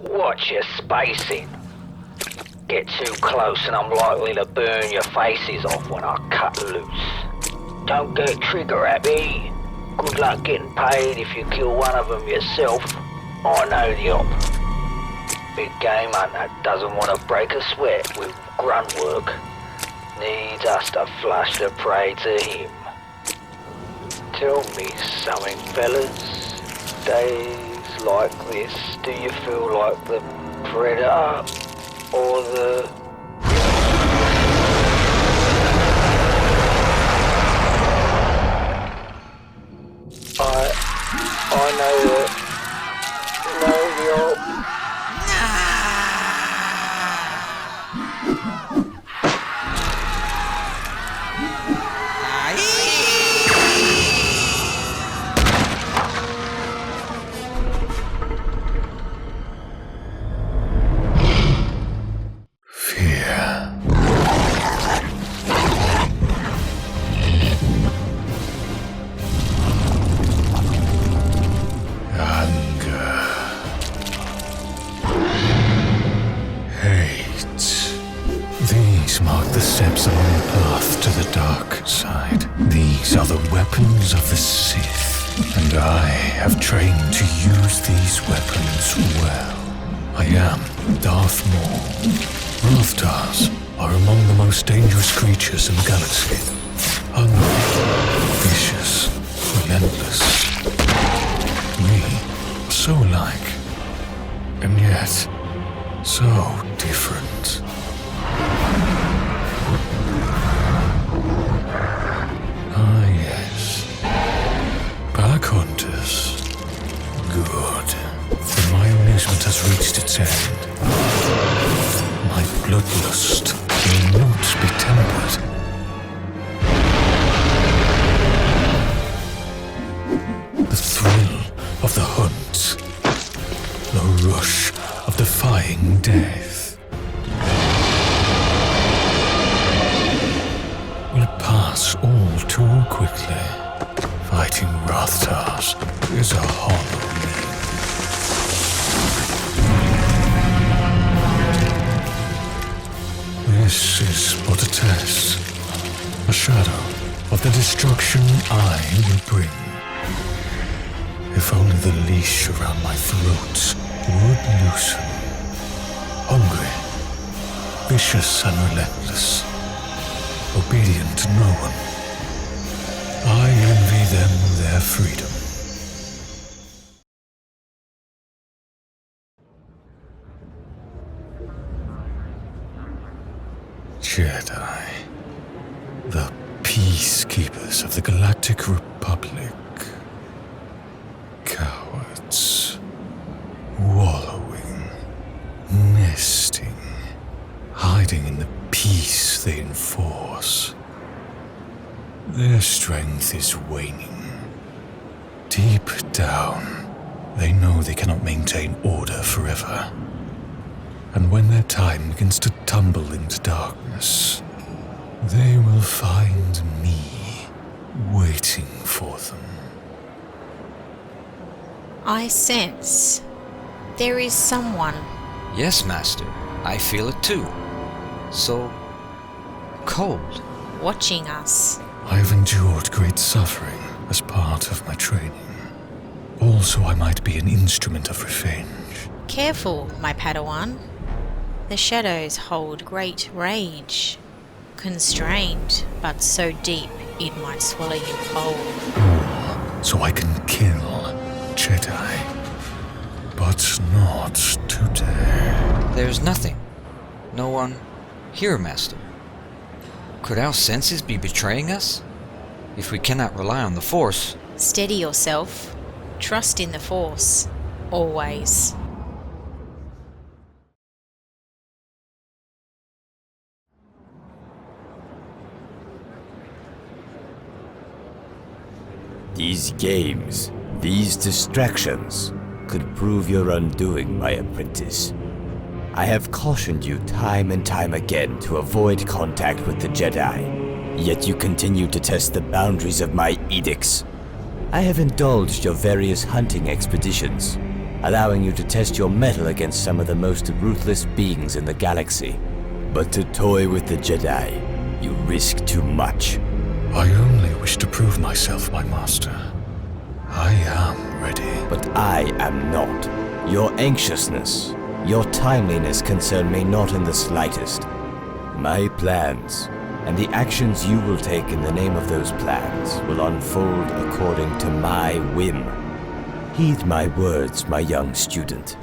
Watch your spacing. Get too close and I'm likely to burn your faces off when I cut loose. Don't get trigger happy. Good luck getting paid if you kill one of them yourself. I know the op. Big game hunter doesn't want to break a sweat with grunt work. Needs us to flush the prey to him. Tell me something, fellas. Days like this, do you feel like the predator or the... I know that. Know the old... Weapons of the Sith, and I have trained to use these weapons well. I am Darth Maul. RATHTARs are among the most dangerous creatures in the galaxy. Hungry, vicious, relentless. We are so alike, and yet so different. Hunters. Good. Then my amusement has reached its end. My bloodlust will not be tempered. The thrill of the hunt. The rush of defying death. Will pass all too quickly. Fighting RATHTARs is a hollow meal. This is but a test, a shadow of the destruction I will bring. If only the leash around my throat would loosen. Hungry, vicious and relentless, obedient to no one. I envy them their freedom. Jedi, the peacekeepers of the Galactic Republic. Cowards, wallowing, nesting, hiding in the peace they enforce. Their strength is waning. Deep down, they know they cannot maintain order forever. And when their time begins to tumble into darkness, they will find me waiting for them. I sense there is someone. Yes, Master. I feel it too. So, cold. Watching us. I have endured great suffering as part of my training. Also, I might be an instrument of revenge. Careful, my Padawan. The shadows hold great rage. Constrained, but so deep it might swallow you whole. So I can kill Jedi. But not today. There's nothing. No one here, Master. Could our senses be betraying us? If we cannot rely on the Force... Steady yourself. Trust in the Force. Always. These games, these distractions, could prove your undoing, my apprentice. I have cautioned you time and time again to avoid contact with the Jedi, yet you continue to test the boundaries of my edicts. I have indulged your various hunting expeditions, allowing you to test your mettle against some of the most ruthless beings in the galaxy. But to toy with the Jedi, you risk too much. I only wish to prove myself, my master. I am ready. But I am not. Your anxiousness, your timeliness concern me not in the slightest. My plans, and the actions you will take in the name of those plans, will unfold according to my whim. Heed my words, my young student.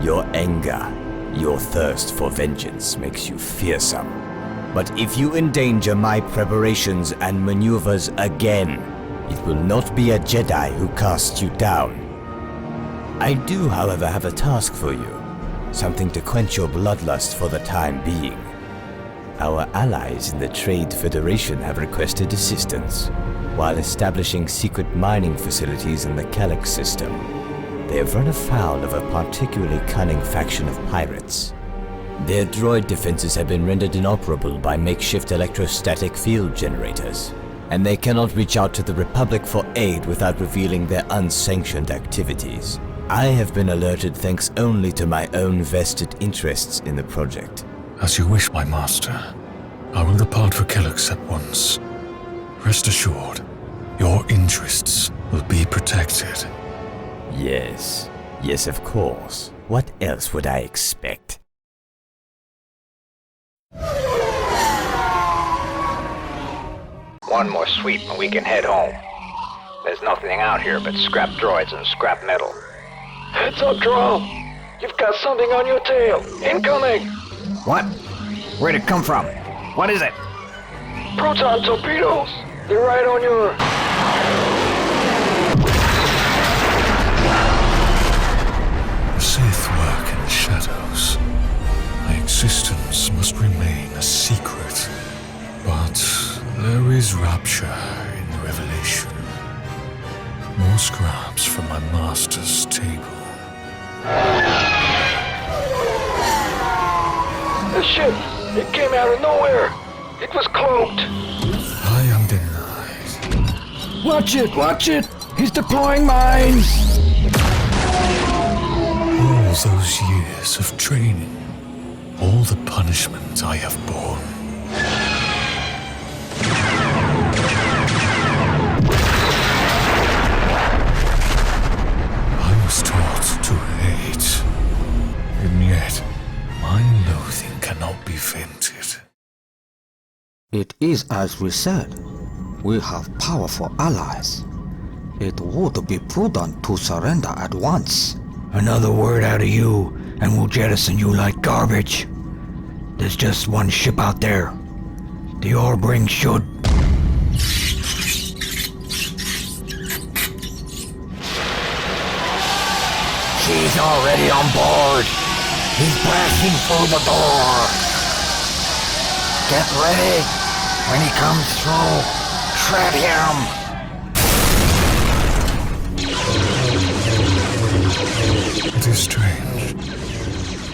Your anger, your thirst for vengeance makes you fearsome. But if you endanger my preparations and maneuvers again, it will not be a Jedi who casts you down. I do, however, have a task for you. Something to quench your bloodlust for the time being. Our allies in the Trade Federation have requested assistance, while establishing secret mining facilities in the Carrig system. They have run afoul of a particularly cunning faction of pirates. Their droid defenses have been rendered inoperable by makeshift electrostatic field generators, and they cannot reach out to the Republic for aid without revealing their unsanctioned activities. I have been alerted thanks only to my own vested interests in the project. As you wish, my master. I will depart for Carrig at once. Rest assured, your interests will be protected. Yes, yes, of course. What else would I expect? One more sweep and we can head home. There's nothing out here but scrap droids and scrap metal. Heads up, Droll. You've got something on your tail. Incoming! What? Where'd it come from? What is it? Proton torpedoes! They're right on your... The Sith work in the shadows. My existence must remain a secret. But there is rapture in the revelation. More scraps from my master's table. The ship! It came out of nowhere! It was cloaked! I am denied. Watch it! Watch it! He's deploying mines! All those years of training. All the punishment I have borne. I was taught to hate. And yet, my loathing cannot be vented. It is as we said. We have powerful allies. It would be prudent to surrender at once. Another word out of you, and we'll jettison you like garbage. There's just one ship out there. The AURRA should. He's already on board. He's blasting through the door. Get ready. When he comes through, shred him. It is strange,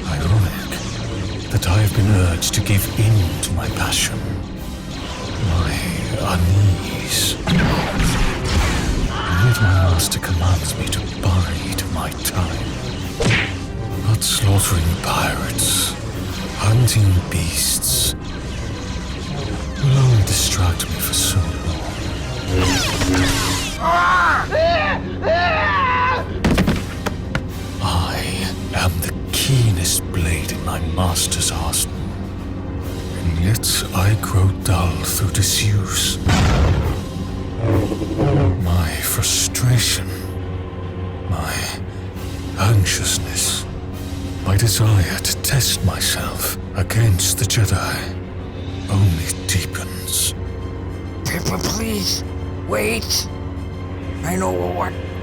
ironic, that I have been urged to give in to my passion, my unease. And yet my master commands me to bide my time. But slaughtering pirates, hunting beasts, tracked me for so long. I am the keenest blade in my master's arsenal, and yet I grow dull through disuse. My frustration, my anxiousness, my desire to test myself against the Jedi only deepens. People, please, wait. I know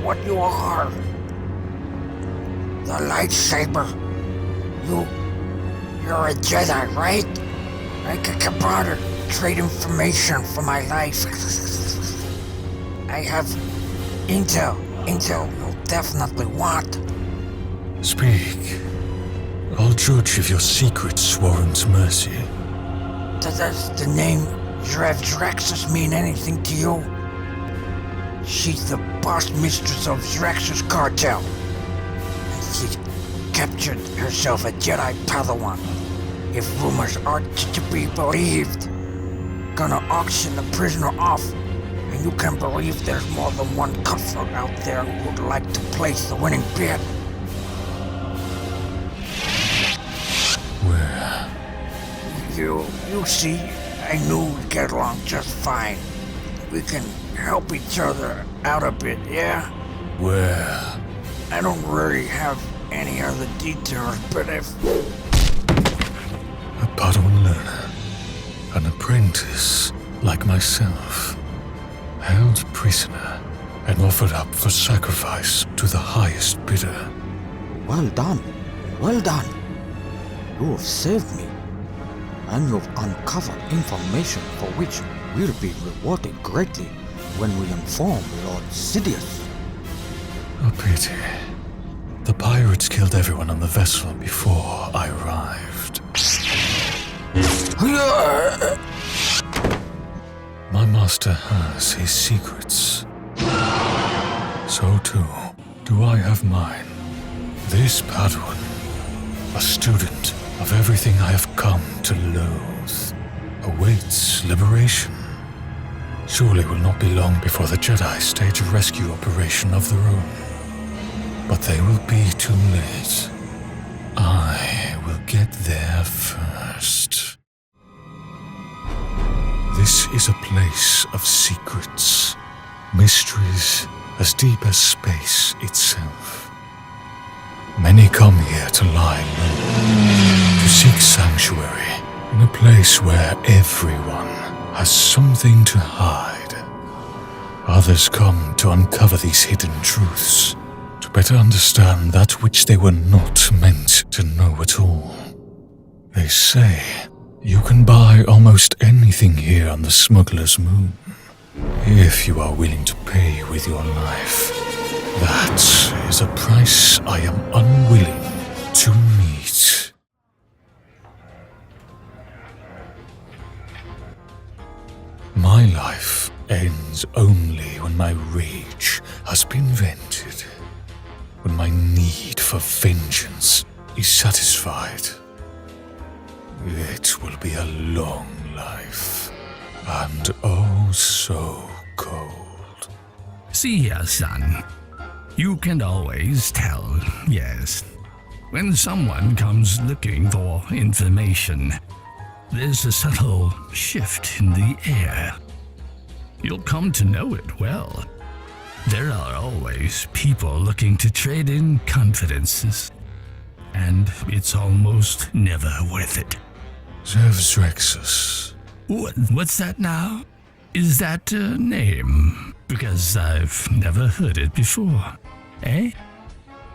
what you are. The lightsaber. You're a Jedi, right? I can barter, trade information for my life. I have intel you'll definitely want. Speak. I'll judge if your secrets warrant mercy. Does the name XEV'S XREXUS mean anything to you? She's the boss mistress of XREXUS cartel. And she's captured herself a Jedi Padawan. If rumors are to be believed, gonna auction the prisoner off. And you can believe there's more than one cutthroat out there who would like to place the winning bid. Where? You see, I knew we'd get along just fine. We can help each other out a bit, yeah? Where? I don't really have any other details, but if... A Padawan learner, an apprentice like myself, held prisoner and offered up for sacrifice to the highest bidder. Well done. Well done. You have saved me. And you've uncovered information for which we'll be rewarded greatly when we inform Lord Sidious. A pity. The pirates killed everyone on the vessel before I arrived. My master has his secrets. So too do I have mine. This Padawan, a student of everything I have come to loathe, awaits liberation. Surely will not be long before the Jedi stage a rescue operation of their own. But they will be too late. I will get there first. This is a place of secrets, mysteries as deep as space itself. Many come here to lie low, to seek sanctuary in a place where everyone has something to hide. Others come to uncover these hidden truths, to better understand that which they were not meant to know at all. They say you can buy almost anything here on the Smuggler's Moon, if you are willing to pay with your life. That is a price I am unwilling to meet. My life ends only when my rage has been vented, when my need for vengeance is satisfied. It will be a long life, and oh so cold. See here, son. You can always tell, yes, when someone comes looking for information. There's a subtle shift in the air. You'll come to know it well. There are always people looking to trade in confidences, and it's almost never worth it. XEV'S XREXUS. What's that now? Is that a name? Because I've never heard it before. Eh?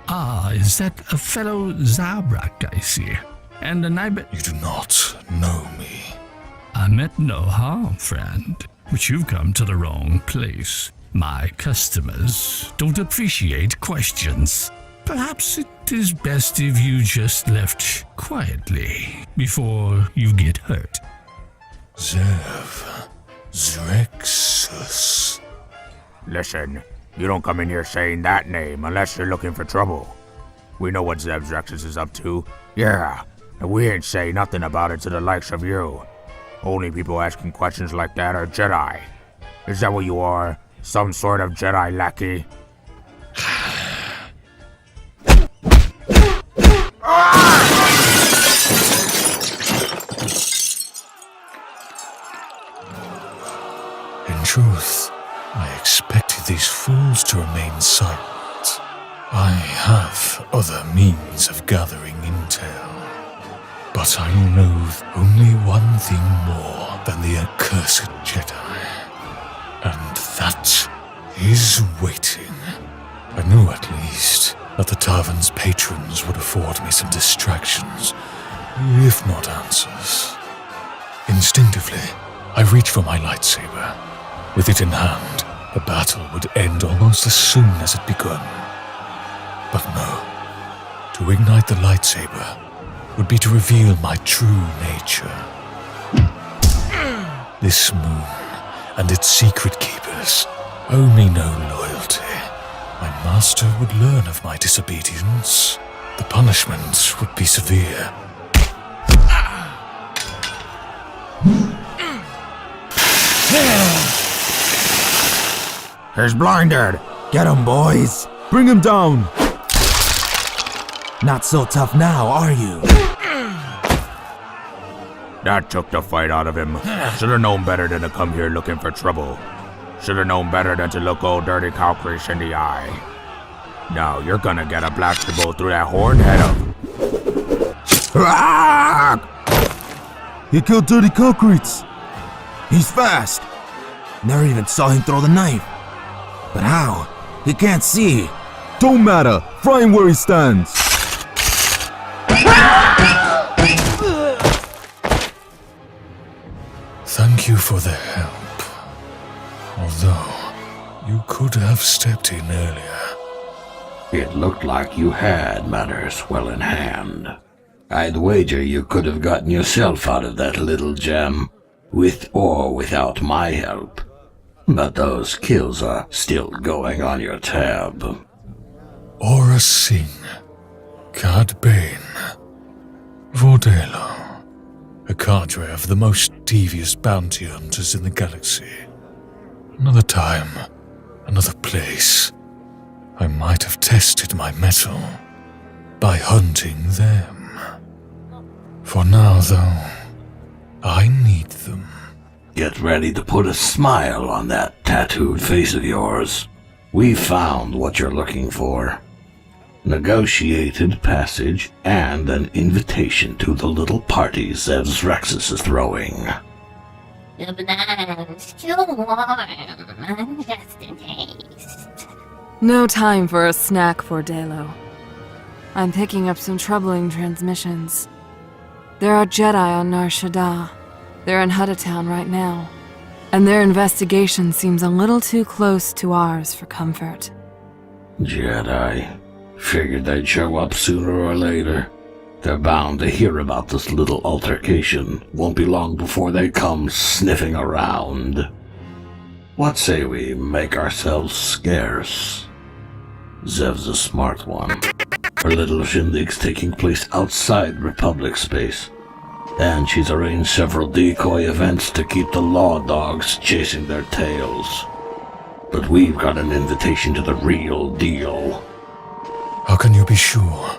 Ah, is that a fellow Zabrak I see? And an You do not know me. I meant no harm, friend, but you've come to the wrong place. My customers don't appreciate questions. Perhaps it is best if you just left quietly before you get hurt. XEV'S XREXUS. Listen, you don't come in here saying that name unless you're looking for trouble. We know what XEV'S XREXUS is up to. Yeah, and we ain't say nothing about it to the likes of you. Only people asking questions like that are Jedi. Is that what you are? Some sort of Jedi lackey? In truth, I expected these fools to remain silent. I have other means of gathering intel, but I know only one thing more than the accursed Jedi, and that is waiting. I knew at least that the tavern's patrons would afford me some distractions, if not answers. Instinctively, I reached for my lightsaber. With it in hand, the battle would end almost as soon as it begun. But no, to ignite the lightsaber would be to reveal my true nature. This moon and its secret keepers owe me no loyalty. My master would learn of my disobedience. The punishment would be severe. He's blinded! Get him, boys! Bring him down! Not so tough now, are you? That took the fight out of him. Should've known better than to come here looking for trouble. Should've known better than to look old dirty Calcrish in the eye. Now you're gonna get a blaster bolt through that horned head of... He killed Dirty Concretes! He's fast! Never even saw him throw the knife. But how? He can't see. Don't matter. Fry him where he stands. Thank you for the help. Although, you could have stepped in earlier. It looked like you had matters well in hand. I'd wager you could have gotten yourself out of that little jam, with or without my help. But those kills are still going on your tab. AURRA Singh, CAD BANE, VORDEILO, a cadre of the most devious bounty hunters in the galaxy. Another time, another place, I might have tested my mettle by hunting them. For now, though, I need them. Get ready to put a smile on that tattooed face of yours. We found what you're looking for. Negotiated passage and an invitation to the little party XEV'S XREXUS is throwing. The banana's too warm, just a taste. No time for a snack, VORDEILO. I'm picking up some troubling transmissions. There are Jedi on Nar Shaddaa. They're in Huttatown right now, and their investigation seems a little too close to ours for comfort. Jedi. Figured they'd show up sooner or later. They're bound to hear about this little altercation. Won't be long before they come sniffing around. What say we make ourselves scarce? Zev's a smart one. Her little shindig's taking place outside Republic space. And she's arranged several decoy events to keep the law dogs chasing their tails. But we've got an invitation to the real deal. How can you be sure?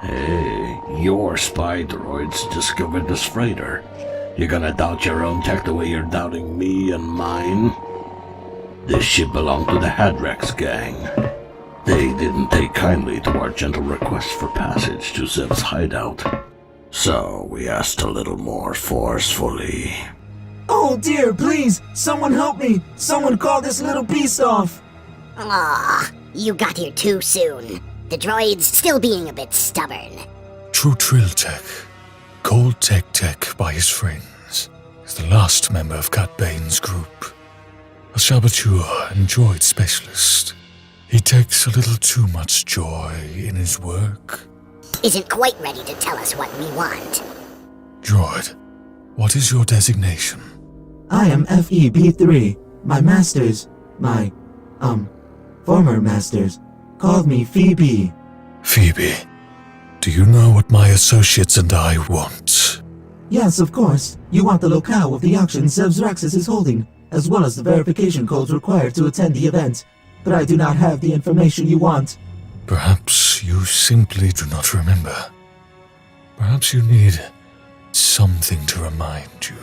Hey, your spy droids discovered this freighter. You gonna doubt your own tech the way you're doubting me and mine? This ship belonged to the Hadrex gang. They didn't take kindly to our gentle request for passage to Zev's hideout. So we asked a little more forcefully. Oh dear, please! Someone help me! Someone call this little beast off! Aw, you got here too soon. The droid's still being a bit stubborn. True Trill Tech, called TEK-TEK by his friends, is the last member of CAD BANE's group. A saboteur and droid specialist. He takes a little too much joy in his work. Isn't quite ready to tell us what we want. Droid, what is your designation? I am FE-B3. My masters, former masters, called me FE-B. Phoebe, do you know what my associates and I want? Yes, of course. You want the locale of the auction XEV'S XREXUS is holding, as well as the verification codes required to attend the event. But I do not have the information you want. Perhaps you simply do not remember. Perhaps you need something to remind you.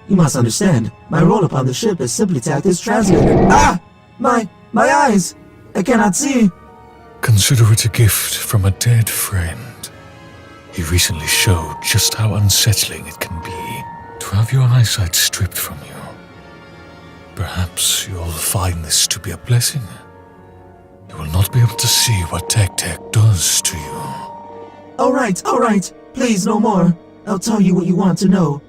You must understand, my role upon the ship is simply to act as translator. Ah! My eyes! I cannot see! Consider it a gift from a dead friend. He recently showed just how unsettling it can be to have your eyesight stripped from you. Perhaps you'll find this to be a blessing. You will not be able to see what TEK-TEK does to you. Alright. Please, no more. I'll tell you what you want to know.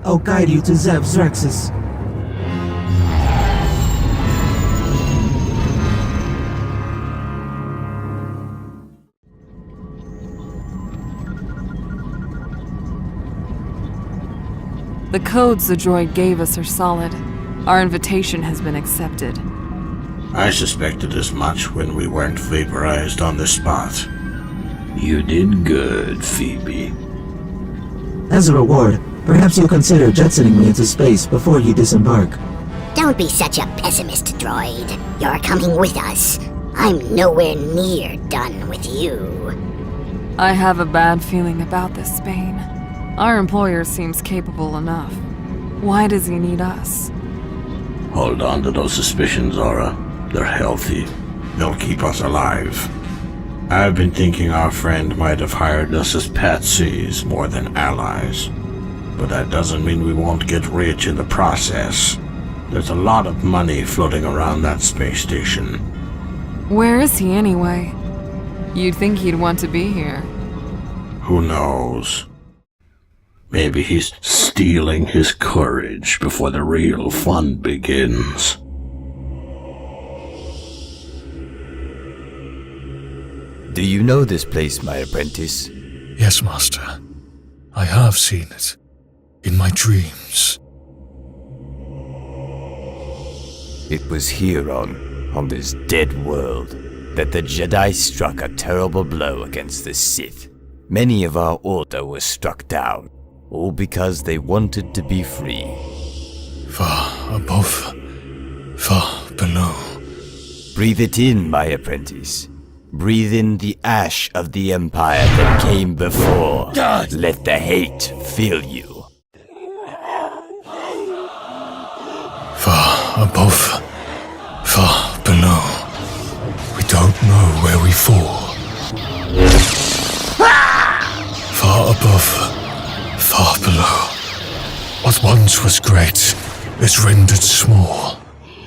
I'll guide you to XEV'S XREXUS. The codes the droid gave us are solid. Our invitation has been accepted. I suspected as much when we weren't vaporized on the spot. You did good, Phoebe. As a reward, perhaps you'll consider jetsoning me into space before you disembark. Don't be such a pessimist, droid. You're coming with us. I'm nowhere near done with you. I have a bad feeling about this, Bane. Our employer seems capable enough. Why does he need us? Hold on to those suspicions, Aurra. They're healthy. They'll keep us alive. I've been thinking our friend might have hired us as patsies more than allies. But that doesn't mean we won't get rich in the process. There's a lot of money floating around that space station. Where is he anyway? You'd think he'd want to be here. Who knows? Maybe he's stealing his courage before the real fun begins. Do you know this place, my apprentice? Yes, Master. I have seen it. In my dreams. It was here on this dead world that the Jedi struck a terrible blow against the Sith. Many of our order were struck down, all because they wanted to be free. Far above, far below. Breathe it in, my apprentice. Breathe in the ash of the Empire that came before. Let the hate fill you. Far above, far below. We don't know where we fall. Far above, far below. What once was great is rendered small.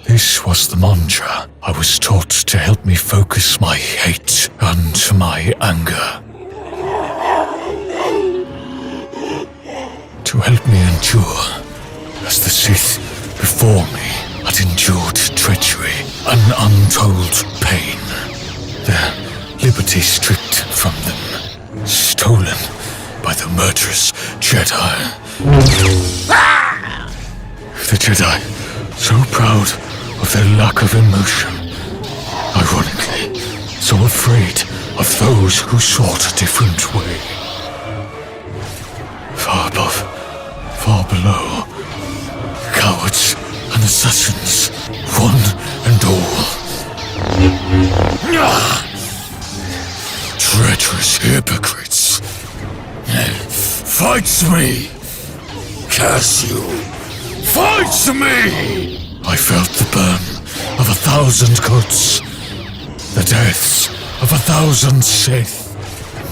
This was the mantra I was taught to help me focus my hate and my anger. To help me endure, as the Sith before me had endured treachery and untold pain. Their liberty stripped from them, stolen by the murderous Jedi. The Jedi, so proud of their lack of emotion, ironically, so afraid of those who sought a different way. Far above, far below, cowards and assassins, one and all. Treacherous hypocrites. Fight me! Curse you! Fight me! I felt the burn of 1,000 cuts, the deaths of 1,000 Sith.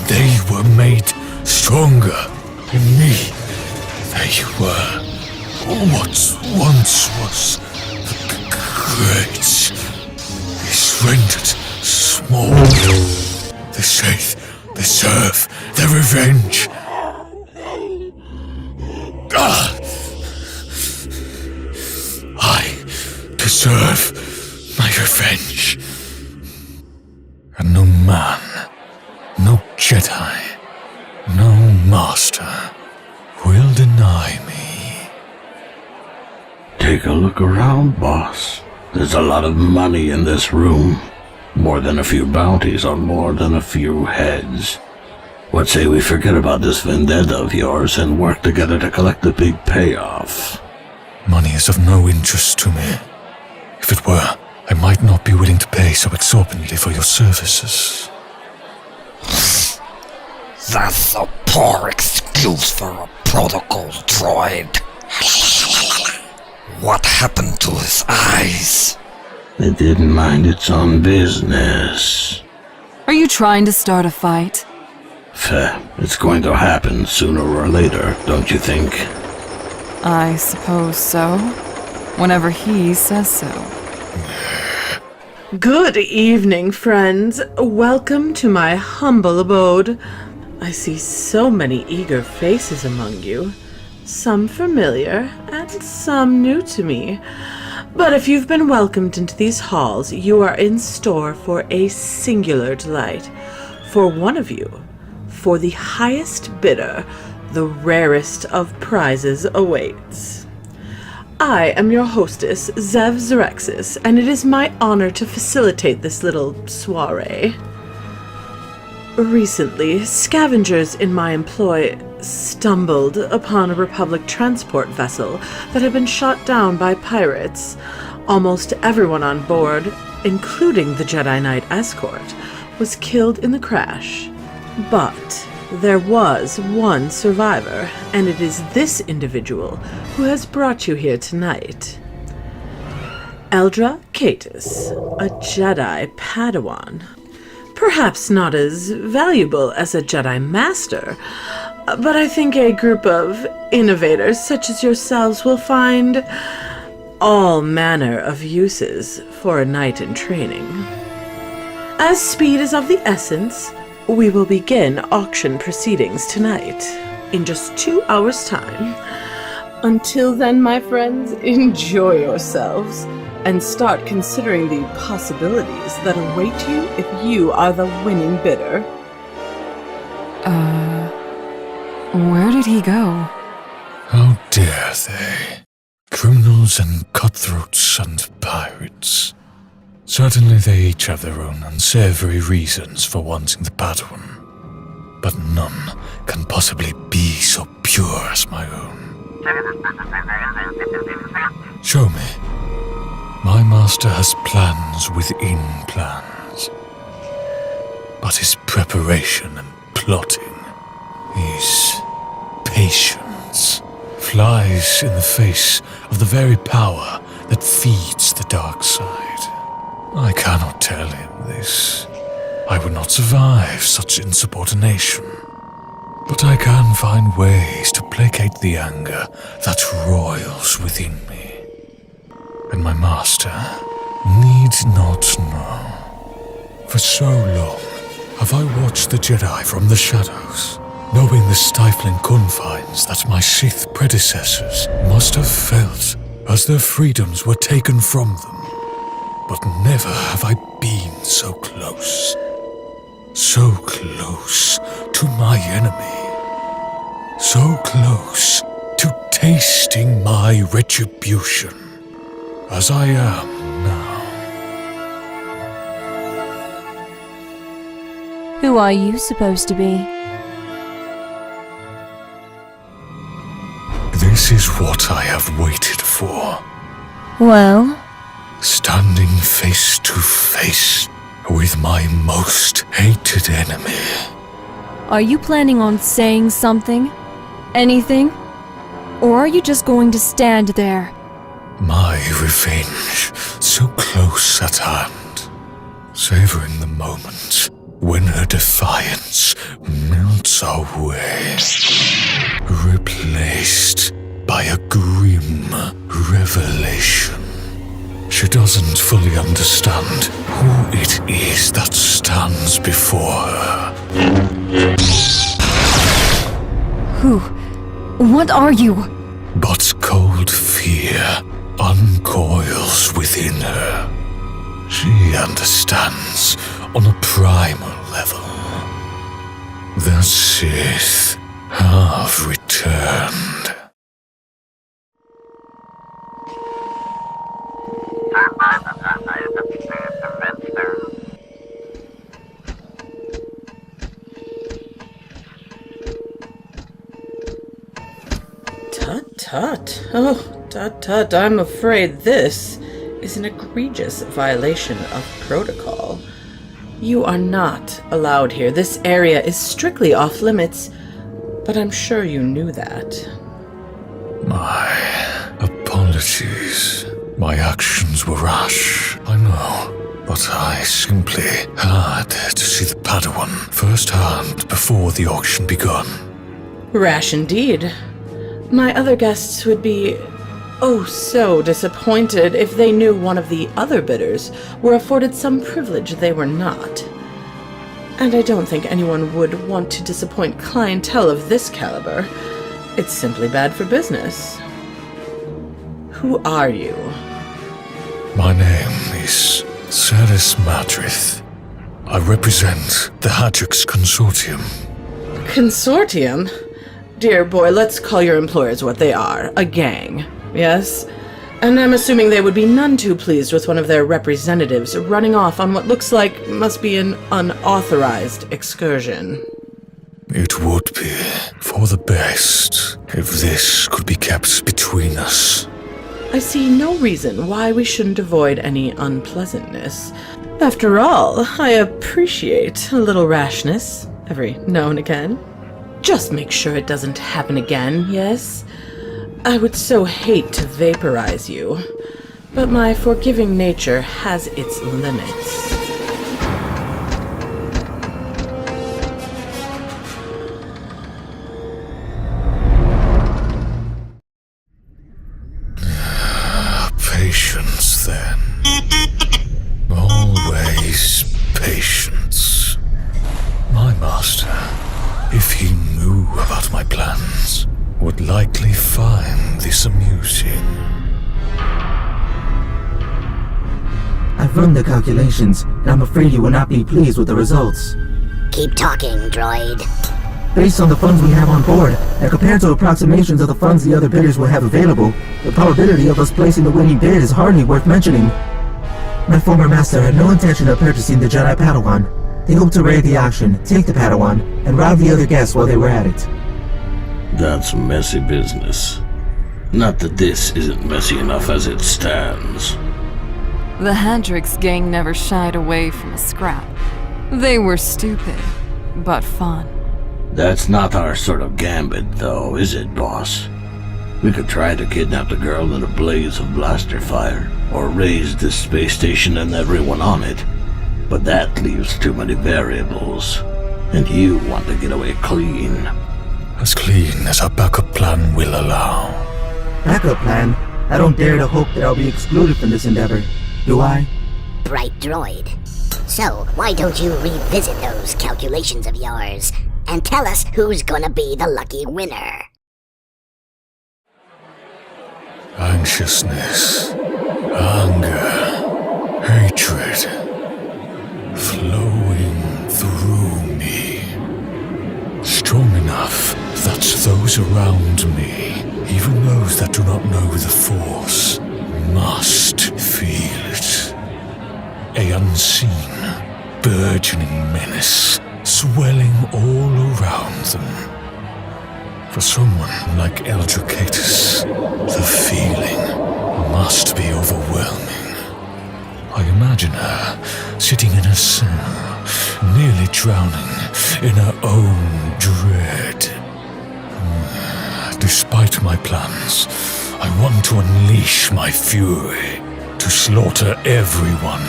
They were made stronger in me. They were what once was great is rendered small. The Sith deserve their revenge. I deserve my revenge. And no man, no Jedi, no Master will deny me. Take a look around, boss. There's a lot of money in this room. More than a few bounties on more than a few heads. What say we forget about this vendetta of yours and work together to collect the big payoff? Money is of no interest to me. If it were, I might not be willing to pay so exorbitantly for your services. That's a poor excuse for a protocol droid. What happened to his eyes? It didn't mind its own business. Are you trying to start a fight? It's going to happen sooner or later, don't you think? I suppose so. Whenever he says so. Good evening, friends. Welcome to my humble abode. I see so many eager faces among you. Some familiar, and some new to me. But if you've been welcomed into these halls, you are in store for a singular delight. For one of you, for the highest bidder, the rarest of prizes awaits. I am your hostess, XEV'S XREXUS, and it is my honor to facilitate this little soiree. Recently, scavengers in my employ stumbled upon a Republic transport vessel that had been shot down by pirates. Almost everyone on board, including the Jedi Knight escort, was killed in the crash. But there was one survivor, and it is this individual who has brought you here tonight. ELDRA KAITIS, a Jedi Padawan. Perhaps not as valuable as a Jedi Master, but I think a group of innovators such as yourselves will find all manner of uses for a knight in training. As speed is of the essence, we will begin auction proceedings tonight, in just 2 hours' time. Until then, my friends, enjoy yourselves, and start considering the possibilities that await you if you are the winning bidder. Where did he go? How dare they? Criminals and cutthroats and pirates. Certainly they each have their own unsavory reasons for wanting the Padawan, but none can possibly be so pure as my own. Show me. My master has plans within plans, but his preparation and plotting, his patience, flies in the face of the very power that feeds the dark side. I cannot tell him this. I would not survive such insubordination. But I can find ways to placate the anger that roils within me. And my master need not know. For so long have I watched the Jedi from the shadows, knowing the stifling confines that my Sith predecessors must have felt as their freedoms were taken from them. But never have I been so close to my enemy, so close to tasting my retribution as I am now. Who are you supposed to be? This is what I have waited for. Well? Standing face to face with my most hated enemy. Are you planning on saying something? Anything? Or are you just going to stand there? My revenge, so close at hand, savoring the moment when her defiance melts away, replaced by a grim revelation. She doesn't fully understand who it is that stands before her. Who? What are you? But cold fear uncoils within her. She understands on a primal level. The Sith have returned. Tut tut. Oh, tut tut. I'm afraid this is an egregious violation of protocol. You are not allowed here. This area is strictly off limits, but I'm sure you knew that. My apologies. My actions were rash, I know, but I simply had to see the Padawan firsthand before the auction begun. Rash indeed. My other guests would be oh so disappointed if they knew one of the other bidders were afforded some privilege they were not. And I don't think anyone would want to disappoint clientele of this caliber. It's simply bad for business. Who are you? My name is Ceres Madrith. I represent the Hadrix Consortium. Consortium? Dear boy, let's call your employers what they are. A gang. Yes? And I'm assuming they would be none too pleased with one of their representatives running off on what looks like must be an unauthorized excursion. It would be for the best if this could be kept between us. I see no reason why we shouldn't avoid any unpleasantness. After all, I appreciate a little rashness every now and again. Just make sure it doesn't happen again, yes? I would so hate to vaporize you, but my forgiving nature has its limits. Patience, then. Always patience. My master, if he knew about my plans, would likely find this amusing. I've run the calculations, and I'm afraid you will not be pleased with the results. Keep talking, droid. Based on the funds we have on board, and compared to approximations of the funds the other bidders will have available, the probability of us placing the winning bid is hardly worth mentioning. My former master had no intention of purchasing the Jedi Padawan. They hoped to raid the auction, take the Padawan, and rob the other guests while they were at it. That's messy business. Not that this isn't messy enough as it stands. The Hadrix gang never shied away from a scrap. They were stupid, but fun. That's not our sort of gambit, though, is it, boss? We could try to kidnap the girl in a blaze of blaster fire, or raise this space station and everyone on it. But that leaves too many variables, and you want to get away clean. As clean as our backup plan will allow. Backup plan? I don't dare to hope that I'll be excluded from this endeavor. Do I? Bright droid. So, why don't you revisit those calculations of yours and tell us who's gonna be the lucky winner? Anxiousness, anger, hatred, flowing through me. Strong enough that those around me, even those that do not know the Force, must feel it. A unseen, burgeoning menace swelling all around them. For someone like ELDRA KAITIS, the feeling must be overwhelming. I imagine her sitting in a cell, nearly drowning in her own dread. Despite my plans, I want to unleash my fury, to slaughter everyone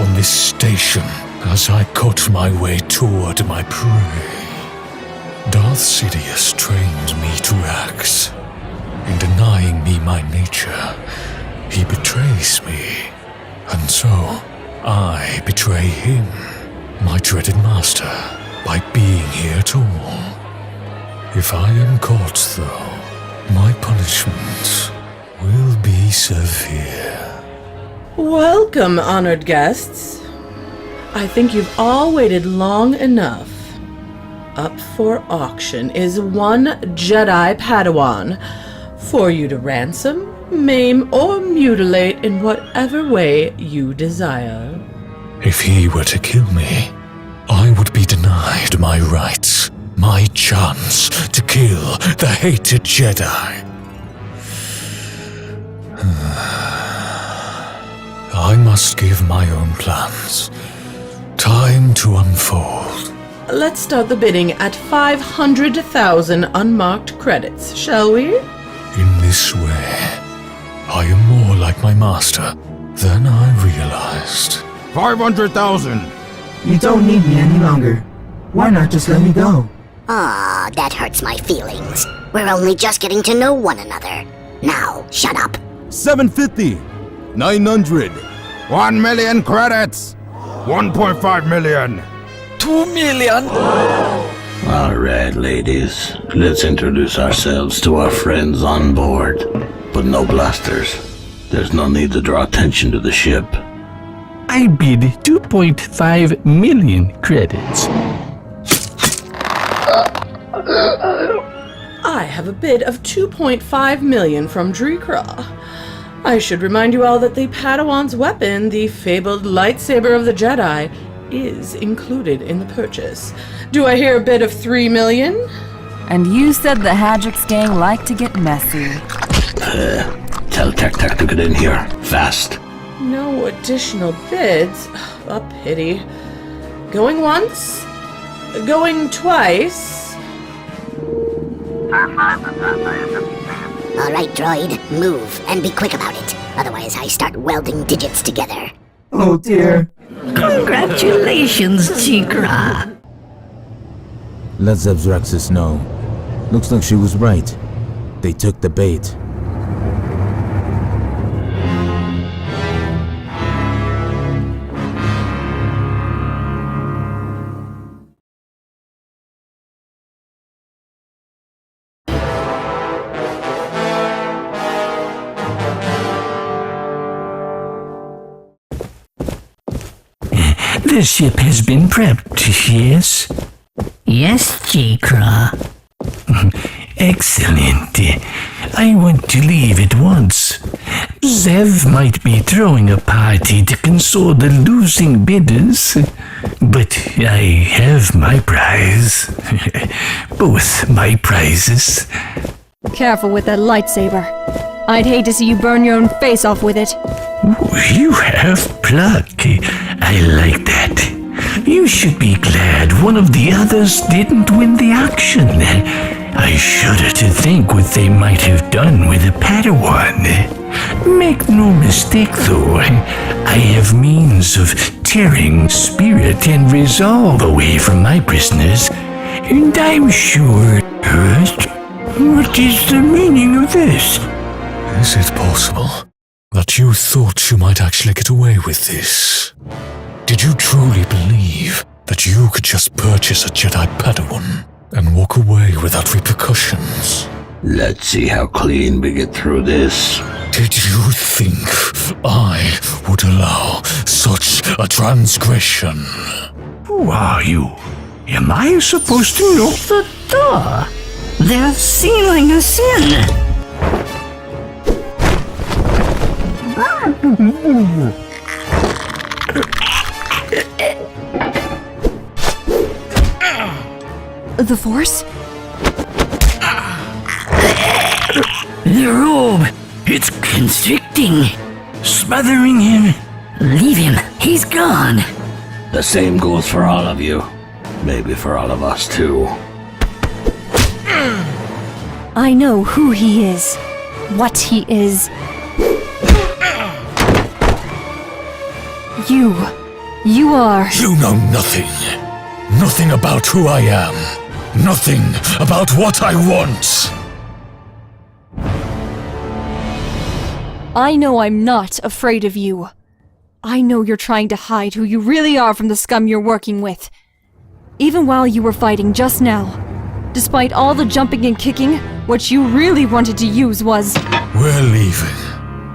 on this station as I cut my way toward my prey. Darth Sidious trained me to act. In denying me my nature, he betrays me. And so, I betray him, my dreaded master, by being here at all. If I am caught, though, my punishment will be severe. Welcome, honored guests. I think you've all waited long enough. Up for auction is one Jedi Padawan for you to ransom, maim, or mutilate in whatever way you desire. If he were to kill me, I would be denied my rights, my chance to kill the hated Jedi. I must give my own plans time to unfold. Let's start the bidding at 500,000 unmarked credits, shall we? In this way, I am more like my master than I realized. 500,000! You don't need me any longer. Why not just let me go? Ah, that hurts my feelings. We're only just getting to know one another. Now, shut up. 750! 900! 1 million credits! 1.5 million! 2 million! Alright, ladies. Let's introduce ourselves to our friends on board. But no blasters. There's no need to draw attention to the ship. I bid 2.5 million credits. I have a bid of 2.5 million from Drikra. I should remind you all that the Padawan's weapon, the fabled lightsaber of the Jedi, is included in the purchase. Do I hear a bid of 3 million? And you said the Hadrix gang like to get messy. Tell TEK-TEK to get in here, fast. No additional bids? A pity. Going once? Going twice? Alright, droid, move, and be quick about it. Otherwise I start welding digits together. Oh dear. Congratulations, Tigra. Let XEV'S know. Looks like she was right. They took the bait. The ship has been prepped, yes? Yes, Jikra. Excellent. I want to leave at once. Zev might be throwing a party to console the losing bidders, but I have my prize. Both my prizes. Careful with that lightsaber. I'd hate to see you burn your own face off with it. You have pluck. I like that. You should be glad one of the others didn't win the auction. I shudder to think what they might have done with a Padawan. Make no mistake though, I have means of tearing spirit and resolve away from my prisoners, and I'm sure... What is the meaning of this? Is it possible that you thought you might actually get away with this? Did you truly believe that you could just purchase a Jedi Padawan and walk away without repercussions? Let's see how clean we get through this. Did you think I would allow such a transgression? Who are you? Am I supposed to know? The door! They're sealing us in! The Force? The robe! It's constricting! Smothering him! Leave him! He's gone! The same goes for all of you. Maybe for all of us too. I know who he is. What he is. You are... You know nothing. Nothing about who I am. Nothing about what I want. I know I'm not afraid of you. I know you're trying to hide who you really are from the scum you're working with. Even while you were fighting just now, despite all the jumping and kicking, what you really wanted to use was... We're leaving.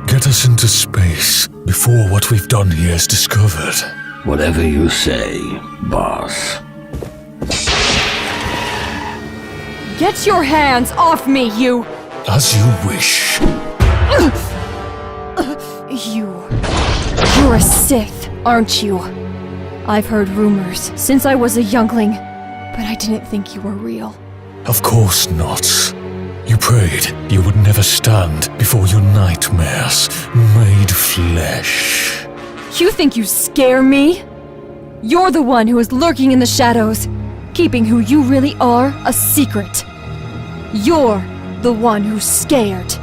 Get us into space before what we've done here is discovered. Whatever you say, boss. Get your hands off me, you... As you wish. You're a Sith, aren't you? I've heard rumors since I was a youngling, but I didn't think you were real. Of course not. You prayed you would never stand before your nightmares made flesh. You think you scare me? You're the one who is lurking in the shadows, keeping who you really are a secret. You're the one who's scared.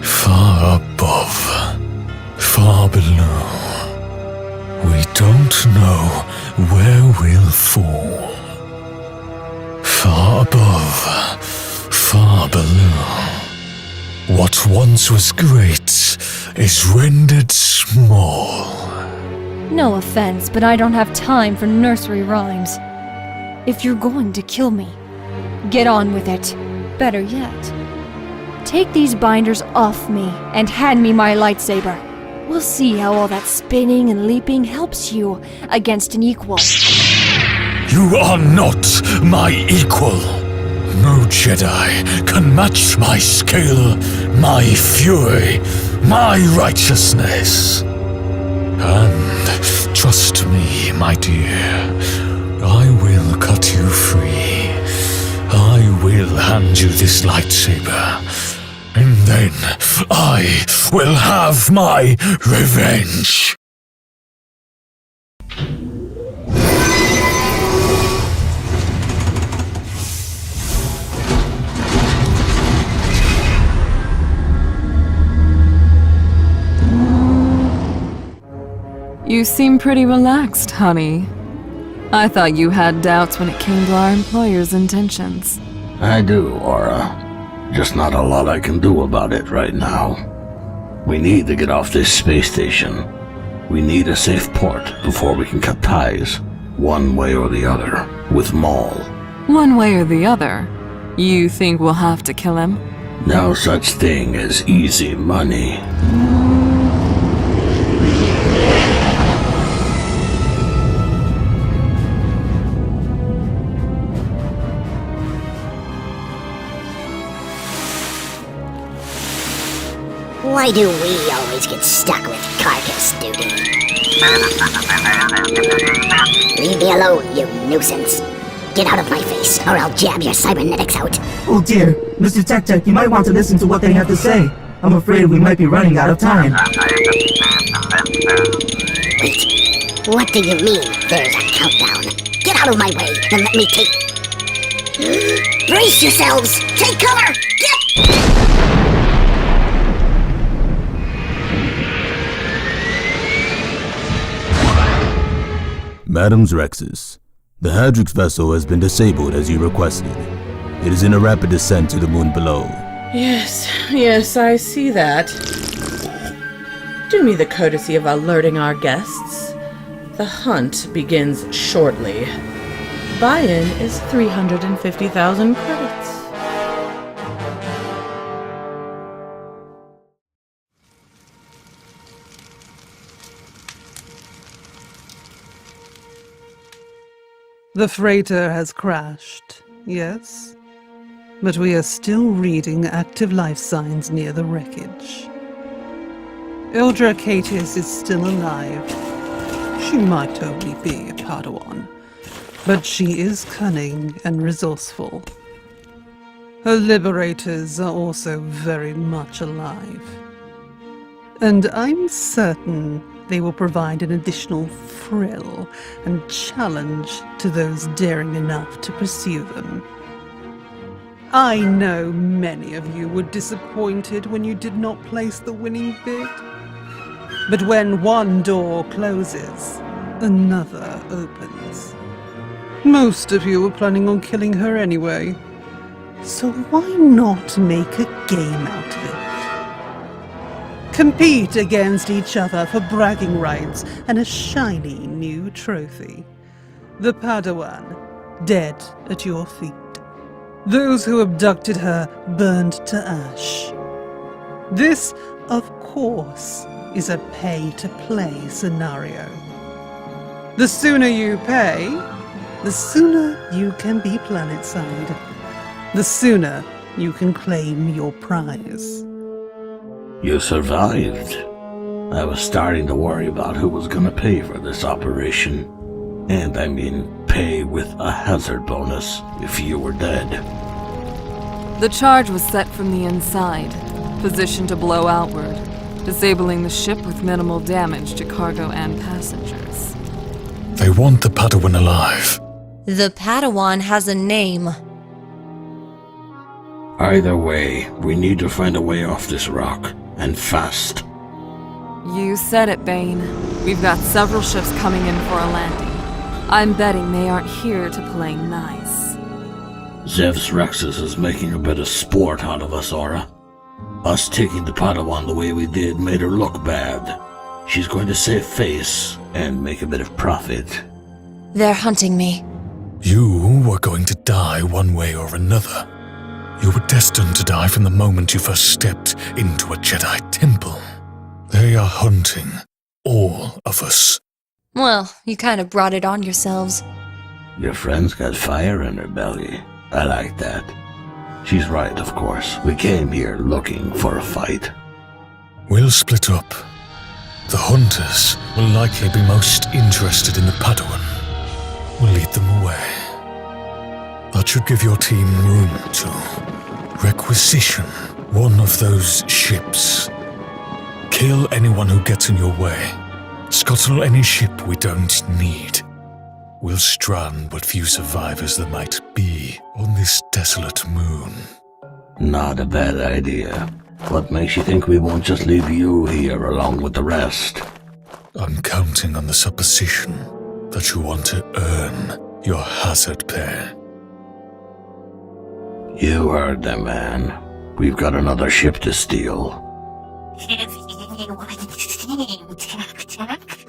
Far above, far below. We don't know where we'll fall. Far above, far below. What once was great is rendered small. No offense, but I don't have time for nursery rhymes. If you're going to kill me, get on with it. Better yet, take these binders off me and hand me my lightsaber. We'll see how all that spinning and leaping helps you against an equal. You are not my equal. No Jedi can match my skill, my fury, my righteousness. And trust me, my dear, I will cut you free. I will hand you this lightsaber, and then I will have my revenge. You seem pretty relaxed, honey. I thought you had doubts when it came to our employer's intentions. I do, Aurra. Just not a lot I can do about it right now. We need to get off this space station. We need a safe port before we can cut ties, one way or the other, with Maul. One way or the other? You think we'll have to kill him? No such thing as easy money. Why do we always get stuck with carcass duty? Leave me alone, you nuisance. Get out of my face, or I'll jab your cybernetics out. Oh dear, Mr. TEK-TEK, you might want to listen to what they have to say. I'm afraid we might be running out of time. Wait, what do you mean, there's a countdown? Get out of my way, and let me take... Brace yourselves! Take cover! Get... Madam XEV'S, the Hadrix vessel has been disabled as you requested. It is in a rapid descent to the moon below. Yes, I see that. Do me the courtesy of alerting our guests. The hunt begins shortly. Buy-in is 350,000 credits. The freighter has crashed, yes? But we are still reading active life signs near the wreckage. ELDRA KAITIS is still alive. She might only be a Padawan, but she is cunning and resourceful. Her liberators are also very much alive. And I'm certain they will provide an additional thrill and challenge to those daring enough to pursue them. I know many of you were disappointed when you did not place the winning bid. But when one door closes, another opens. Most of you were planning on killing her anyway, so why not make a game out of it? Compete against each other for bragging rights and a shiny new trophy. The Padawan, dead at your feet. Those who abducted her burned to ash. This, of course, is a pay-to-play scenario. The sooner you pay, the sooner you can be planetside. The sooner you can claim your prize. You survived. I was starting to worry about who was gonna pay for this operation. And I mean, pay with a hazard bonus if you were dead. The charge was set from the inside, positioned to blow outward, disabling the ship with minimal damage to cargo and passengers. They want the Padawan alive. The Padawan has a name. Either way, we need to find a way off this rock, and fast. You said it, Bane. We've got several ships coming in for a landing. I'm betting they aren't here to play nice. XEV'S XREXUS is making a bit of sport out of us, Aurra. Us taking the Padawan the way we did made her look bad. She's going to save face and make a bit of profit. They're hunting me. You were going to die one way or another. You were destined to die from the moment you first stepped into a Jedi temple. They are hunting all of us. Well, you kind of brought it on yourselves. Your friend's got fire in her belly. I like that. She's right, of course. We came here looking for a fight. We'll split up. The hunters will likely be most interested in the Padawan. We'll lead them away. That should give your team room to requisition one of those ships. Kill anyone who gets in your way. Scuttle any ship we don't need. We'll strand what few survivors there might be on this desolate moon. Not a bad idea. What makes you think we won't just leave you here along with the rest? I'm counting on the supposition that you want to earn your hazard pay. You heard them, man. We've got another ship to steal. Have anyone seen TEK-TEK?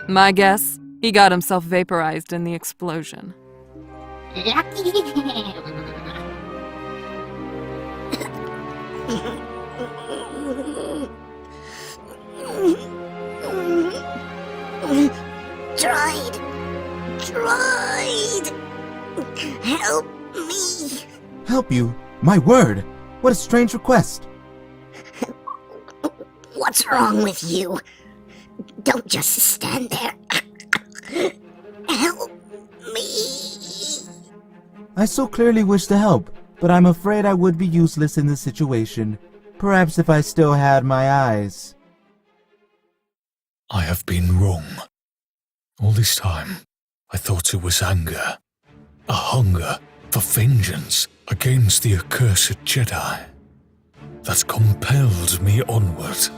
My guess? He got himself vaporized in the explosion. Lucky him. Dried. Help me. Help you? My word! What a strange request. What's wrong with you? Don't just stand there. Help me. I so clearly wish to help, but I'm afraid I would be useless in this situation. Perhaps if I still had my eyes. I have been wrong. All this time, I thought it was anger. A hunger for vengeance against the accursed Jedi. That compelled me onward.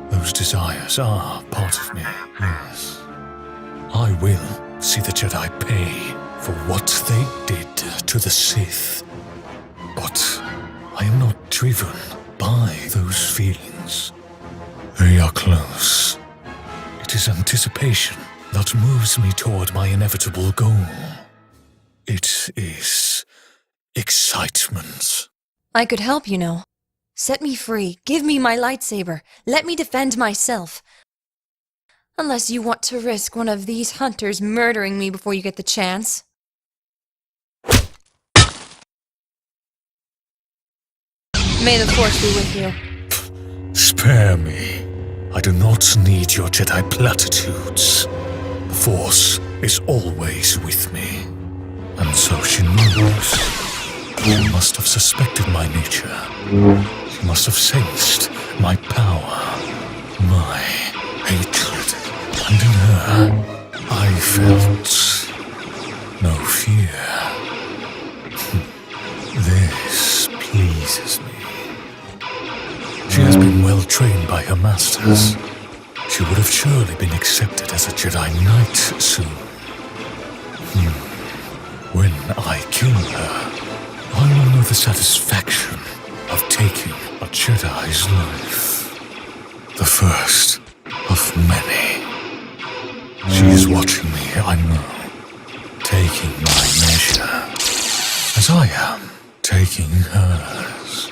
Those desires are part of me, yes. I will see the Jedi pay for what they did to the Sith. But I am not driven by those feelings. They are close. It is anticipation that moves me toward my inevitable goal. It is excitement. I could help, you know. Set me free. Give me my lightsaber. Let me defend myself. Unless you want to risk one of these hunters murdering me before you get the chance. May the Force be with you. Spare me. I do not need your Jedi platitudes. The Force is always with me. And so she knows. She must have suspected my nature. She must have sensed my power, my hatred. And in her, I felt no fear. This pleases me. She has been well trained by her masters. She would have surely been accepted as a Jedi Knight soon. When I kill her, I will know the satisfaction of taking a Jedi's life. The first of many. She is watching me, I know, taking my measure, as I am taking hers.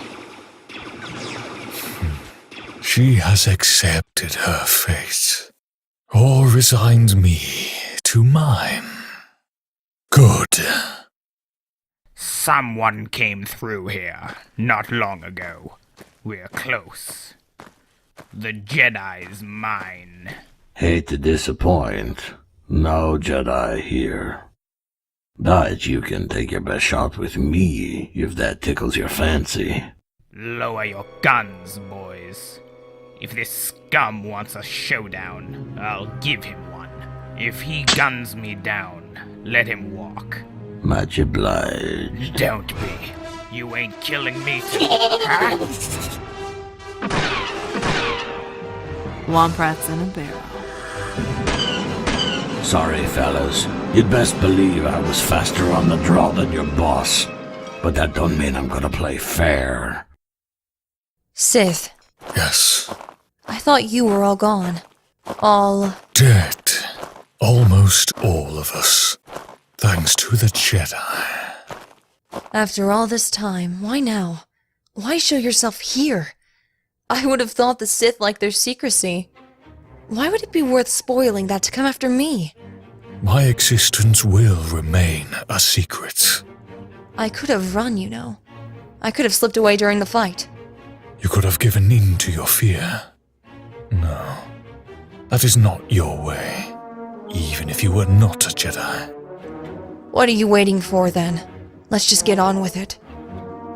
She has accepted her fate, or resigned me to mine. Good. Someone came through here not long ago. We're close. The Jedi's mine. Hate to disappoint. No Jedi here. But you can take your best shot with me, if that tickles your fancy. Lower your guns, boys. If this scum wants a showdown, I'll give him one. If he guns me down, let him walk. Much obliged. Don't be. You ain't killing me too. Huh? Womp rats in a barrel. Sorry, fellas. You'd best believe I was faster on the draw than your boss. But that don't mean I'm gonna play fair. Sith. Yes. I thought you were all gone. All... Dead. Almost all of us. Thanks to the Jedi. After all this time, why now? Why show yourself here? I would have thought the Sith liked their secrecy. Why would it be worth spoiling that to come after me? My existence will remain a secret. I could have run, you know. I could have slipped away during the fight. You could have given in to your fear. No, that is not your way, even if you were not a Jedi. What are you waiting for, then? Let's just get on with it.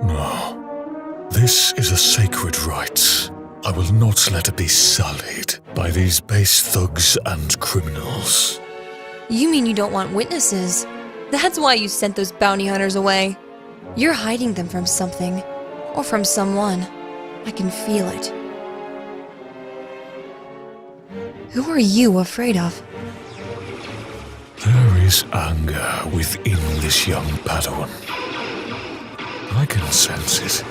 No, this is a sacred right. I will not let it be sullied by these base thugs and criminals. You mean you don't want witnesses? That's why you sent those bounty hunters away. You're hiding them from something. Or from someone. I can feel it. Who are you afraid of? There is anger within this young Padawan. I can sense it.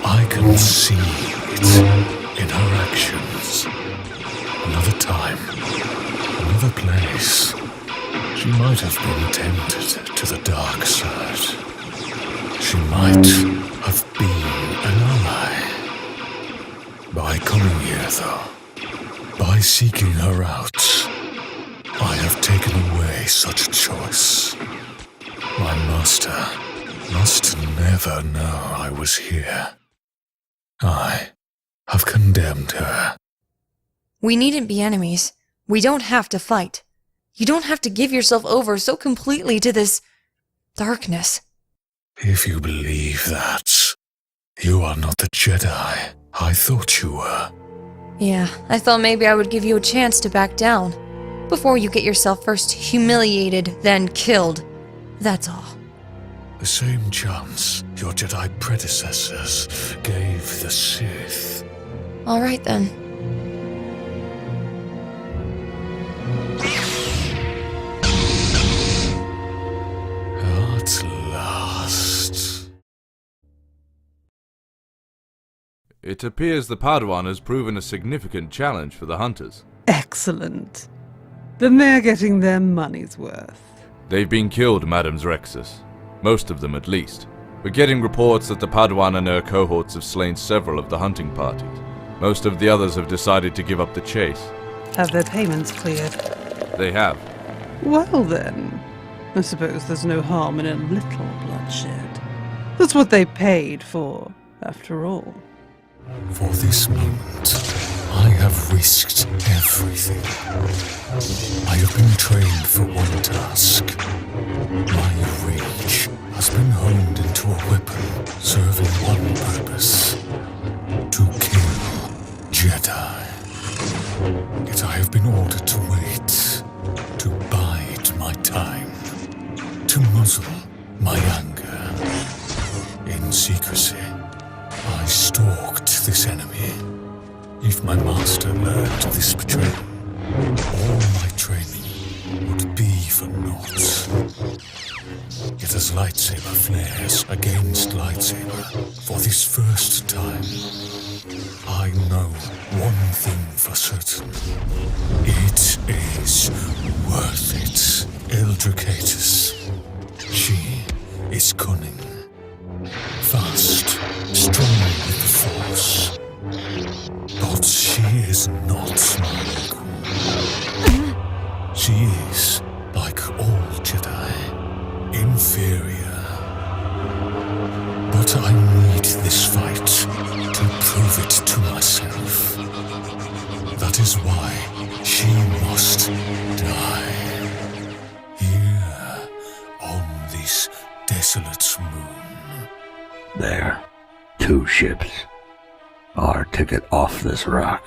I can see it in her actions. Another time, another place. She might have been tempted to the dark side. She might have been an ally. By coming here, though, by seeking her out, I have taken away such a choice. My master must never know I was here. I have condemned her. We needn't be enemies. We don't have to fight. You don't have to give yourself over so completely to this darkness. If you believe that, you are not the Jedi I thought you were. Yeah, I thought maybe I would give you a chance to back down. Before you get yourself first humiliated, then killed. That's all. The same chance your Jedi predecessors gave the Sith. All right, then. At last. It appears the Padawan has proven a significant challenge for the hunters. Excellent. Then they're getting their money's worth. They've been killed, Madam XEV'S. Most of them, at least. We're getting reports that the Padawan and her cohorts have slain several of the hunting parties. Most of the others have decided to give up the chase. Have their payments cleared? They have. Well then, I suppose there's no harm in a little bloodshed. That's what they paid for, after all. For this moment, I have risked everything. I have been trained for one task. My rage has been honed into a weapon serving one purpose: to kill Jedi. Yet I have been ordered to wait, to bide my time, to muzzle my anger. In secrecy, I stalked this enemy. If my master learned this betrayal, all my training would be for naught. Yet as lightsaber flares against lightsaber for this first time, I know one thing for certain. It is worth it. ELDRA KAITIS. She is cunning, fast, strong with the Force. But she is not my equal. She is, like all Jedi, inferior. But I need this fight to prove it to myself. That is why she must die. Here, ships. Our ticket off this rock.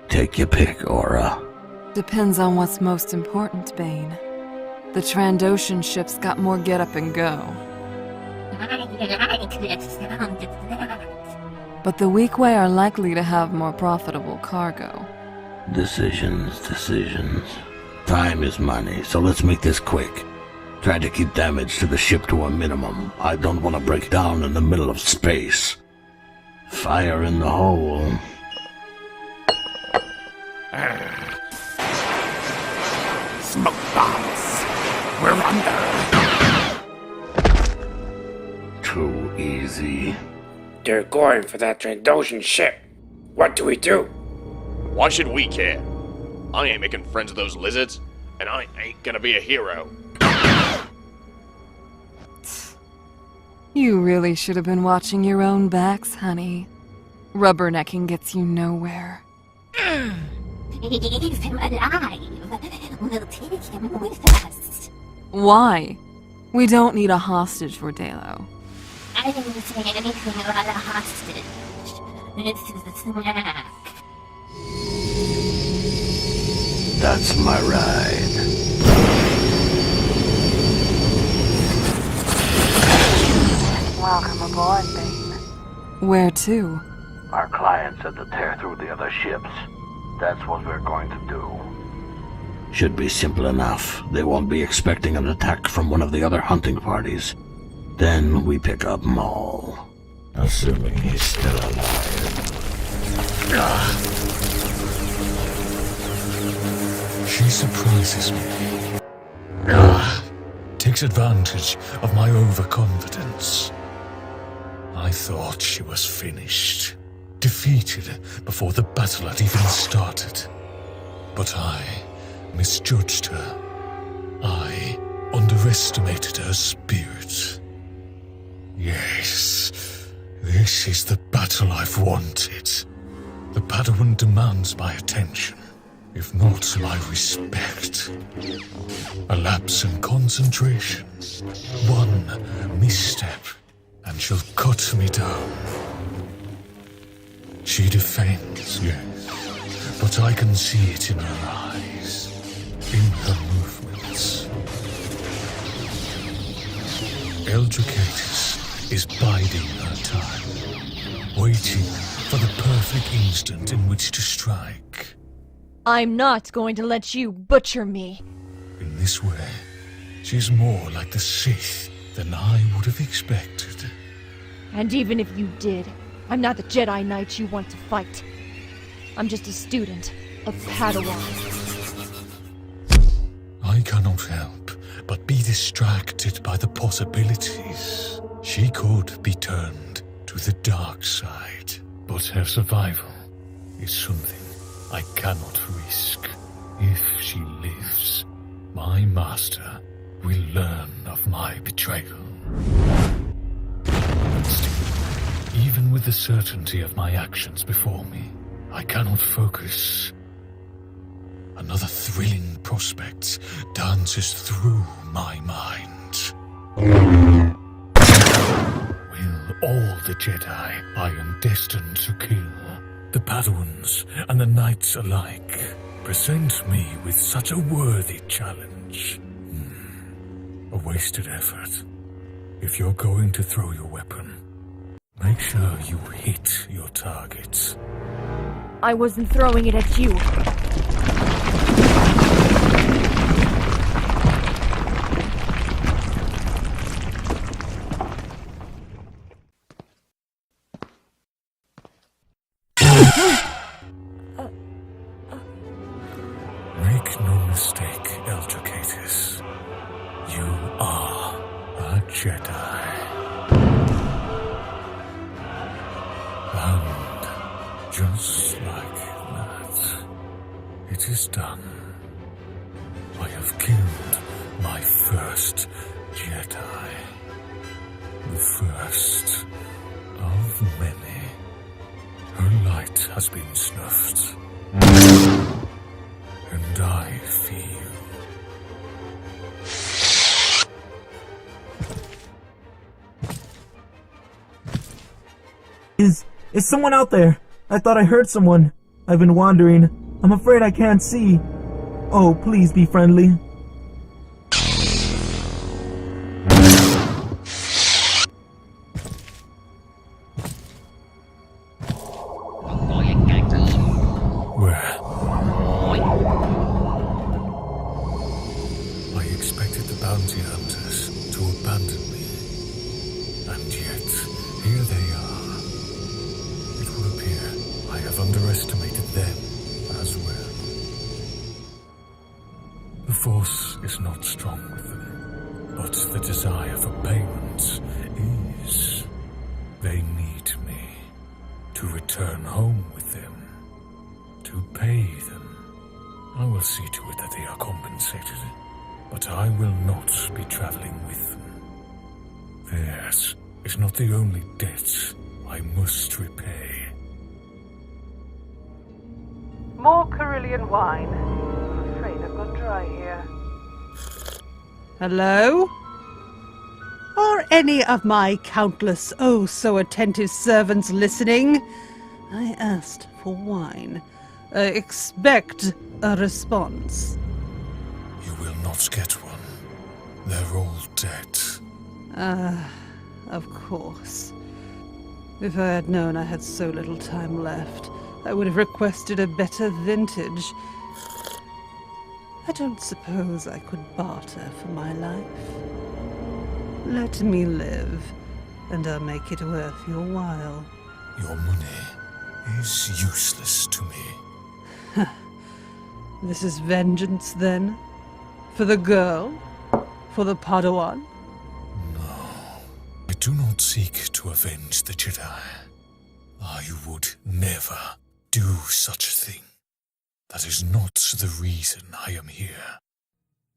Take your pick, Aurra. Depends on what's most important, Bane. The Trandoshan ship's got more get up and go. But the WEEQUAY are likely to have more profitable cargo. Decisions. Time is money, so let's make this quick. Try to keep damage to the ship to a minimum. I don't want to break down in the middle of space. Fire in the hole. Smoke bombs. We're under. Too easy. They're going for that Trandoshan ship. What do we do? Why should we care? I ain't making friends with those lizards, and I ain't gonna be a hero. You really should have been watching your own backs, honey. Rubbernecking gets you nowhere. Leave him alive. We'll take him with us. Why? We don't need a hostage, VORDEILO. I didn't say anything about a hostage. This is a snack. That's my ride. Welcome aboard, Bane. Where to? Our client said to tear through the other ships. That's what we're going to do. Should be simple enough. They won't be expecting an attack from one of the other hunting parties. Then we pick up Maul. Assuming he's still alive. She surprises me. Takes advantage of my overconfidence. I thought she was finished, defeated before the battle had even started. But I misjudged her. I underestimated her spirit. Yes, this is the battle I've wanted. The Padawan demands my attention, if not my respect. A lapse in concentration, one misstep, and she'll cut me down. She defends, yes, but I can see it in her eyes, in her movements. ELDRA KAITIS is biding her time, waiting for the perfect instant in which to strike. I'm not going to let you butcher me. In this way, she's more like the Sith than I would have expected. And even if you did, I'm not the Jedi Knight you want to fight. I'm just a student, a Padawan. I cannot help but be distracted by the possibilities. She could be turned to the dark side, but her survival is something I cannot risk. If she lives, my master will learn of my betrayal. But still, even with the certainty of my actions before me, I cannot focus. Another thrilling prospect dances through my mind. Will all the Jedi I am destined to kill, the Padawans and the Knights alike, present me with such a worthy challenge? A wasted effort. If you're going to throw your weapon, make sure you hit your target. I wasn't throwing it at you. Make no mistake, ELDRA KAITIS. You are a Jedi. And just like that, it is done. I have killed my first Jedi. The first of many. Her light has been snuffed. And I feel... Is someone out there? I thought I heard someone. I've been wandering. I'm afraid I can't see. Oh, please be friendly. Where? I expected the bounty hunters to abandon me. And yet, here they are. It would appear I have underestimated them as well. The Force is not strong with them, but the desire for payment is. They need me to return home with them, to pay them. I will see to it that they are compensated, but I will not be traveling with them. Theirs is not the only debt I must repay. More Carillion wine. I'm afraid I've gone dry here. Hello? Are any of my countless, oh so attentive servants listening? I asked for wine. Expect a response. You will not get one. They're all dead. Of course. If I had known I had so little time left, I would have requested a better vintage. I don't suppose I could barter for my life. Let me live, and I'll make it worth your while. Your money is useless to me. This is vengeance, then? For the girl? For the Padawan? I do not seek to avenge the Jedi. I would never do such a thing. That is not the reason I am here.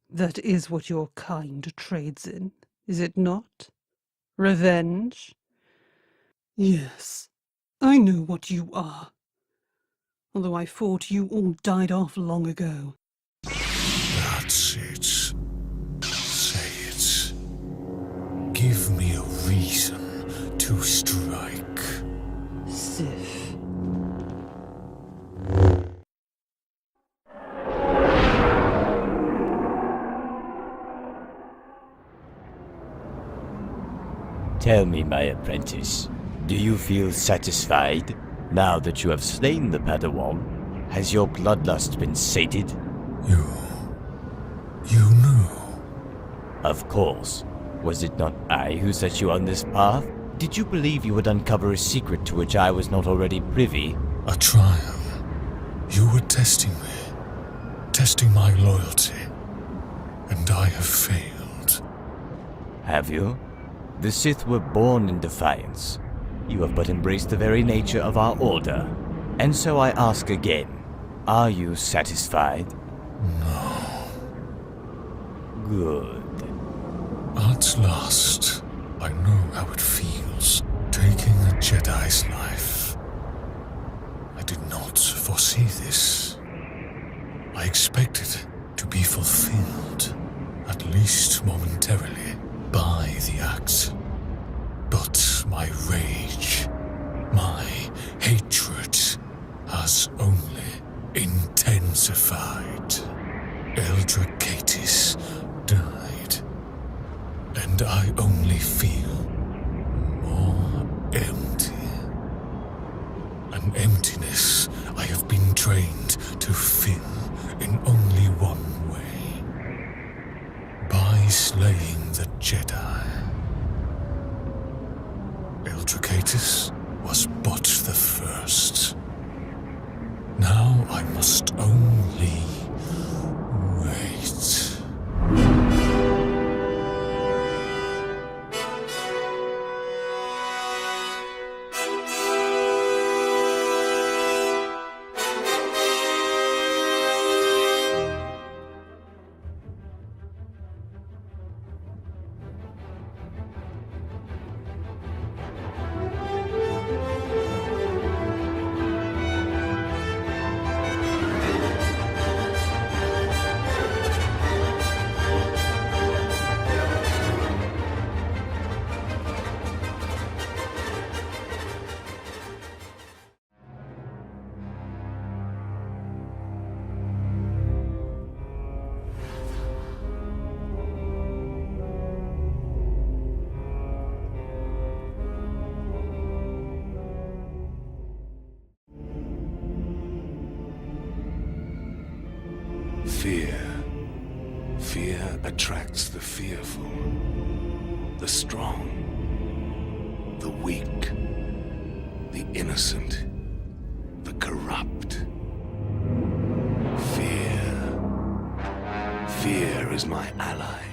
That is what your kind trades in, is it not? Revenge? Yes, I know what you are. Although I thought you all died off long ago. That's it. Say it. Give me a reason to strike. Sif. Tell me, my apprentice, do you feel satisfied? Now that you have slain the Padawan, has your bloodlust been sated? You knew? Of course. Was it not I who set you on this path? Did you believe you would uncover a secret to which I was not already privy? A trial. You were testing me. Testing my loyalty. And I have failed. Have you? The Sith were born in defiance. You have but embraced the very nature of our order. And so I ask again, are you satisfied? No. Good. At last, I know how it feels, taking a Jedi's life. I did not foresee this. I expected to be fulfilled, at least momentarily, by the act. But my rage, my hatred, has only intensified. ELDRA KAITIS died, and I only feel more empty. An emptiness I have been trained to fill in only one way. By slaying the Jedi. ELDRA KAITIS was but the first. Now I must only wait. Fear. Fear attracts the fearful, the strong, the weak, the innocent, the corrupt. Fear. Fear is my ally.